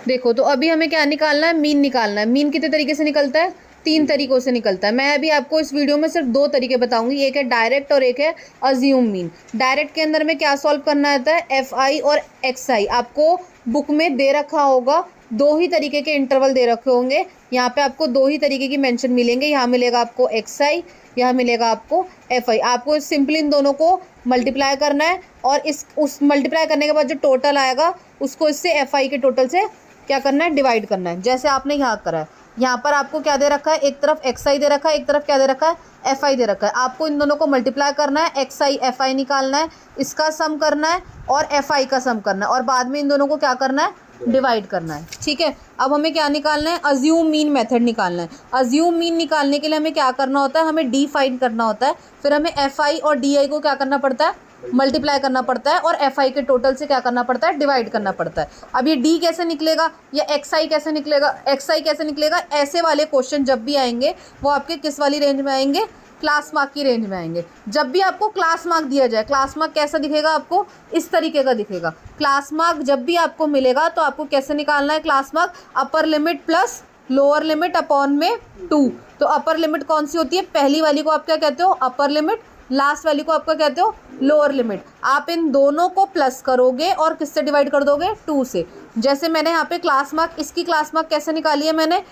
देखो तो अभी हमें क्या निकालना है, मीन निकालना है। मीन कितने तरीके से निकलता है, 3 तरीकों से निकलता है। मैं अभी आपको इस वीडियो में सिर्फ 2 तरीके बताऊंगी, एक है डायरेक्ट और एक है अज्यूम मीन। डायरेक्ट के अंदर में क्या सॉल्व करना होता है, एफ आई और एक्स आई आपको बुक में दे रखा होगा। 2 ही तरीके के इंटरवल दे रखे होंगे, यहाँ पे आपको 2 ही तरीके की मेंशन मिलेंगे। यहाँ मिलेगा आपको एक्स आई, यहाँ मिलेगा आपको एफ आई। आपको सिंपली इन दोनों को मल्टीप्लाई करना है और उस मल्टीप्लाई करने के बाद जो टोटल आएगा उसको इससे एफ आई के टोटल से क्या करना है, डिवाइड करना है, जैसे आपने यहाँ करा है। यहाँ पर आपको क्या दे रखा है, एक तरफ एक्स आई दे रखा है, एक तरफ क्या दे रखा है, एफ आई दे रखा है। आपको इन दोनों को मल्टीप्लाई करना है, एक्स आई एफ आई निकालना है, इसका सम करना है और एफ आई का सम करना है और बाद में इन दोनों को क्या करना है, डिवाइड करना है। ठीक है, अब हमें क्या निकालना है, अज्यूम मीन मेथड निकालना है। अज्यूम मीन निकालने के लिए हमें क्या करना होता है, हमें डी फाइंड करना होता है। फिर हमें एफ आई और डी आई को क्या करना पड़ता है, मल्टीप्लाई करना पड़ता है और एफ आई के टोटल से क्या करना पड़ता है, डिवाइड करना पड़ता है। अब ये डी कैसे निकलेगा या एक्स आई कैसे निकलेगा, एक्स आई कैसे निकलेगा, ऐसे वाले क्वेश्चन जब भी आएंगे वो आपके किस वाली रेंज में आएंगे, क्लास मार्क की रेंज में आएंगे। जब भी आपको क्लास मार्क दिया जाए, क्लास मार्क कैसा दिखेगा, आपको इस तरीके का दिखेगा। क्लास मार्क जब भी आपको मिलेगा तो आपको कैसे निकालना है, class mark upper limit plus lower limit upon में 2। तो अपर लिमिट कौन सी होती है, पहली वाली को आप क्या कहते हो, अपर लिमिट, लास्ट वाली को आपका कहते हो लोअर लिमिट। आप इन दोनों को प्लस करोगे और किससे डिवाइड कर दोगे, 2 से। जैसे मैंने यहाँ पे क्लास मार्क, इसकी क्लास मार्क कैसे निकाली है, मैंने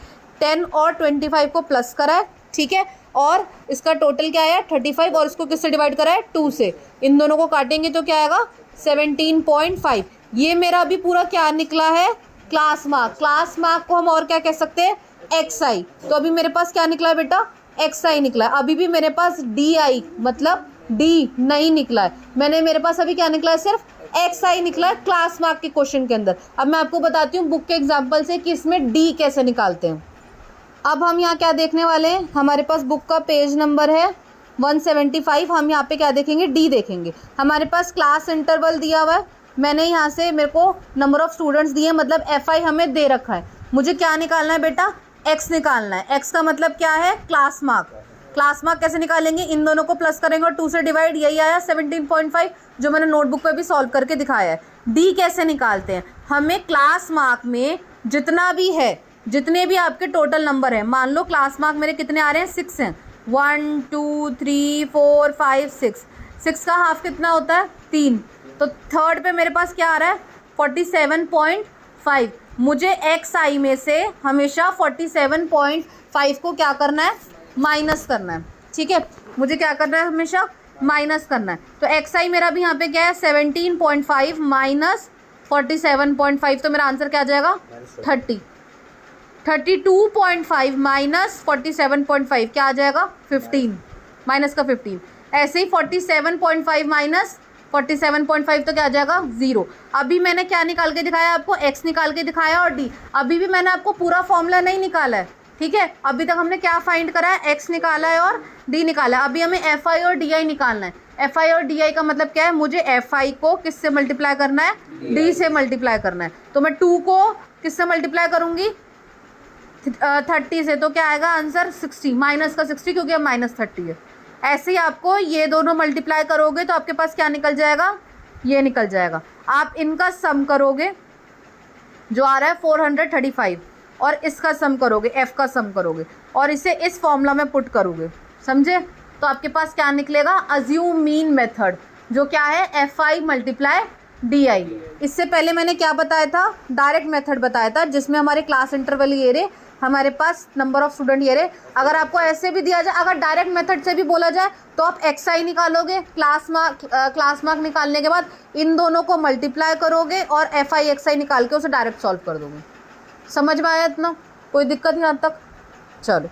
10 और 25 को प्लस करा है, ठीक है, और इसका टोटल क्या आया 35 और इसको किससे डिवाइड करा है, 2 से। इन दोनों को काटेंगे तो क्या आएगा 17.5। ये मेरा अभी पूरा क्या निकला है, क्लास मार्क। क्लास मार्क को हम और क्या कह सकते हैं, एक्स आई। तो अभी मेरे पास क्या निकला है बेटा, एक्स आई निकला है। अभी भी मेरे पास डी आई मतलब डी नहीं निकला है, मेरे पास अभी क्या निकला है, सिर्फ एक्स आई निकला है क्लास मार्क के क्वेश्चन के अंदर। अब मैं आपको बताती हूँ बुक के एग्जाम्पल से कि इसमें डी कैसे निकालते हैं। अब हम यहाँ क्या देखने वाले हैं, हमारे पास बुक का पेज नंबर है 175। हम यहाँ पे क्या देखेंगे, डी देखेंगे। हमारे पास क्लास इंटरवल दिया हुआ है, मैंने यहाँ से मेरे को नंबर ऑफ स्टूडेंट्स दिए, मतलब एफ आई हमें दे रखा है। मुझे क्या निकालना है बेटा, एक्स निकालना है। एक्स का मतलब क्या है, क्लास मार्क। क्लास मार्क कैसे निकालेंगे, इन दोनों को प्लस करेंगे और 2 से डिवाइड, यही आया 17.5 जो मैंने नोटबुक पे भी सॉल्व करके दिखाया है। डी कैसे निकालते हैं, हमें क्लास मार्क में जितना भी है, जितने भी आपके टोटल नंबर हैं, मान लो क्लास मार्क मेरे कितने आ रहे हैं, 6 हैं, 1 2 3 4 5 6। 6 का हाफ कितना होता है, 3। तो थर्ड पे मेरे पास क्या आ रहा है, 47.5। मुझे एक्स आई में से हमेशा 47.5 को क्या करना है, माइनस करना है। ठीक है, मुझे क्या करना है, हमेशा माइनस करना है। तो एक्स आई मेरा भी यहाँ पे क्या है, 17.5 माइनस 47.5, तो मेरा आंसर क्या आ जाएगा, 32.5 माइनस 47.5 क्या आ जाएगा, 15, माइनस का 15। ऐसे ही 47.5 माइनस 47.5 तो क्या आ जाएगा, 0। अभी मैंने क्या निकाल के दिखाया आपको, x निकाल के दिखाया और d। अभी भी मैंने आपको पूरा फॉर्मूला नहीं निकाला है, ठीक है। अभी तक हमने क्या फाइंड करा है, x निकाला है और d निकाला है। अभी हमें एफ आई और डी आई निकालना है। एफ आई और डी आई का मतलब क्या है, मुझे एफ आई को किससे मल्टीप्लाई करना है, d से मल्टीप्लाई करना है। तो मैं 2 को किससे मल्टीप्लाई करूँगी, 30 से, तो क्या आएगा आंसर 60, माइनस का 60 क्योंकि अब माइनस 30 है। ऐसे ही आपको ये दोनों मल्टीप्लाई करोगे तो आपके पास क्या निकल जाएगा, ये निकल जाएगा। आप इनका सम करोगे जो आ रहा है 435 और इसका सम करोगे, एफ का सम करोगे और इसे इस फॉर्मूला में पुट करोगे, समझे। तो आपके पास क्या निकलेगा, अज्यूम मीन मेथड, जो क्या है F I multiply D I. इससे पहले मैंने क्या बताया था, डायरेक्ट मेथड बताया था, जिसमें हमारे क्लास इंटरवल ये रहे, हमारे पास नंबर ऑफ स्टूडेंट ये रहे। अगर आपको ऐसे भी दिया जाए, अगर डायरेक्ट मेथड से भी बोला जाए तो आप एक्स आई निकालोगे, क्लास मार्क निकालने के बाद इन दोनों को मल्टीप्लाई करोगे और एफ आई एक्स आई निकाल के उसे डायरेक्ट सॉल्व कर दोगे। समझ में आया इतना, कोई दिक्कत नहीं यहाँ तक, चलो।